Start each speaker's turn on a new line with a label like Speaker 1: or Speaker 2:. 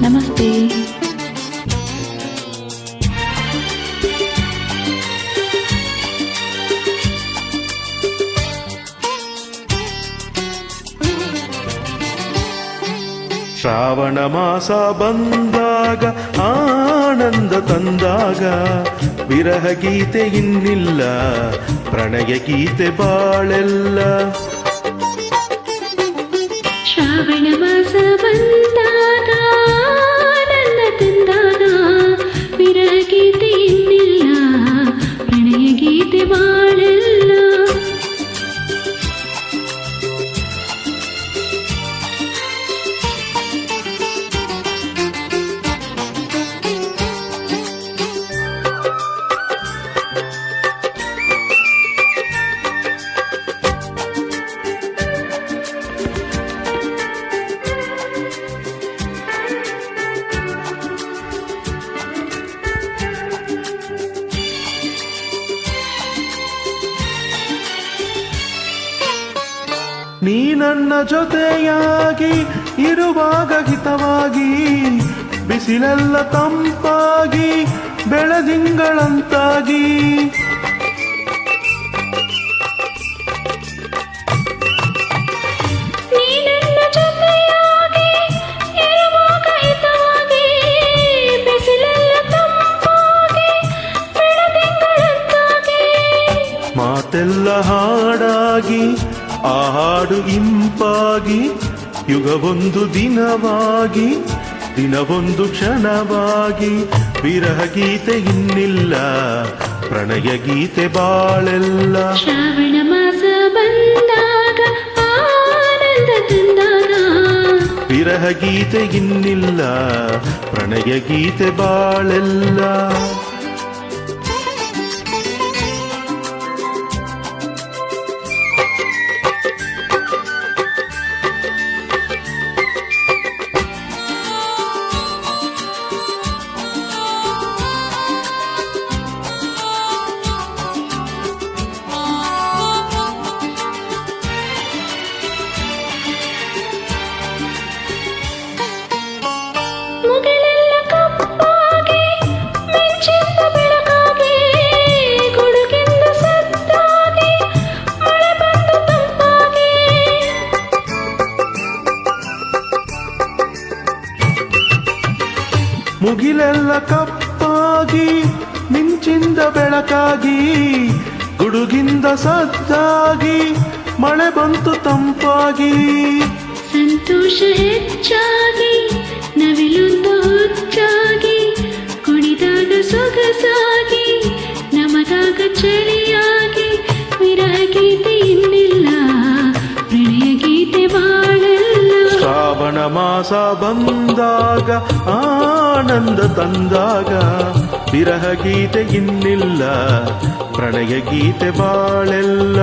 Speaker 1: ನಮಸ್ತೆ.
Speaker 2: ಶ್ರಾವಣ ಮಾಸ ಬಂದಾಗ ಆನಂದ ತಂದಾಗ ವಿರಹ ಗೀತೆ ಇನ್ನಿಲ್ಲ, ಪ್ರಣಯ ಗೀತೆ ಬಾಳೆಲ್ಲ.
Speaker 3: ಶ್ರಾವಣ ಮಾಸ ಬಂದಾಗ ಆನಂದ ತಂದಾಗ ವಿರಹ ಗೀತೆ ಇನ್ನಿಲ್ಲ, ಪ್ರಣಯ ಗೀತೆ ಬಾಳೆಲ್ಲ.
Speaker 2: ನೀ ನನ್ನ ಜೊತೆಯಾಗಿ ಇರುವಾಗ ಹಿತವಾಗಿ, ಬಿಸಿಲೆಲ್ಲ ತಂಪಾಗಿ ಬೆಳದಿಂಗಳಂತಾಗಿ.
Speaker 3: ನೀ ನನ್ನ ಜೊತೆಯಾಗಿ ಇರುವಾಗ ಹಿತವಾಗಿ, ಬಿಸಿಲೆಲ್ಲ ತಂಪಾಗಿ ಬೆಳದಿಂಗಳಂತಾಗಿ.
Speaker 2: ಮಾತೆಲ್ಲ ಹಾಡಾಗಿ ಆ ಹಾಡು ಇಂಪಾಗಿ, ಯುಗವೊಂದು ದಿನವಾಗಿ ದಿನವೊಂದು ಕ್ಷಣವಾಗಿ. ವಿರಹ ಗೀತೆ ಇನ್ನಿಲ್ಲ, ಪ್ರಣಯ ಗೀತೆ ಬಾಳೆಲ್ಲ.
Speaker 3: ಶ್ರಾವಣ ಮಾಸ ಬಂದಾಗ ಆನಂದ ತಂದಾಗ
Speaker 2: ವಿರಹ ಗೀತೆ ಇನ್ನಿಲ್ಲ, ಪ್ರಣಯ ಗೀತೆ ಬಾಳೆಲ್ಲ.
Speaker 3: ಮುಗಿಲೆಲ್ಲ ಕಪ್ಪಾಗಿ ಮಿಂಚಿದ್ದ ಬೆಳಕಾಗಿ, ಗುಡುಗಿಂದ ಸದ್ದಾಗಿ ಮಳೆ ಬಂದು ತಂಪಾಗಿ.
Speaker 2: ಮುಗಿಲೆಲ್ಲ ಕಪ್ಪಾಗಿ ಮಿಂಚಿಂದ ಬೆಳಕಾಗಿ, ಗುಡುಗಿಂದ ಸದ್ದಾಗಿ ಮಳೆ ಬಂತು ತಂಪಾಗಿ.
Speaker 3: ಸಂತೋಷ ಹೆಚ್ಚಾಗಿ ನವಿಲೊಂದು ಹುಚ್ಚಾಗಿ, ಕುಣಿದಾಗ ಸೊಗಸಾಗಿ ನಮಗಾಗ ಚಳಿಯಾಗಿ. ವಿರಹ ಗೀತೆ ಇನ್ನಿಲ್ಲ, ಪ್ರಣಯ ಗೀತೆ ಬಾಳೆಲ್ಲ.
Speaker 2: ಶ್ರಾವಣ ಮಾಸ ಬಂದಾಗ ಆನಂದ ತಂದಾಗ ವಿರಹ ಗೀತೆ ಇನ್ನಿಲ್ಲ, ಪ್ರಣಯ ಗೀತೆ ಬಾಳೆಲ್ಲ.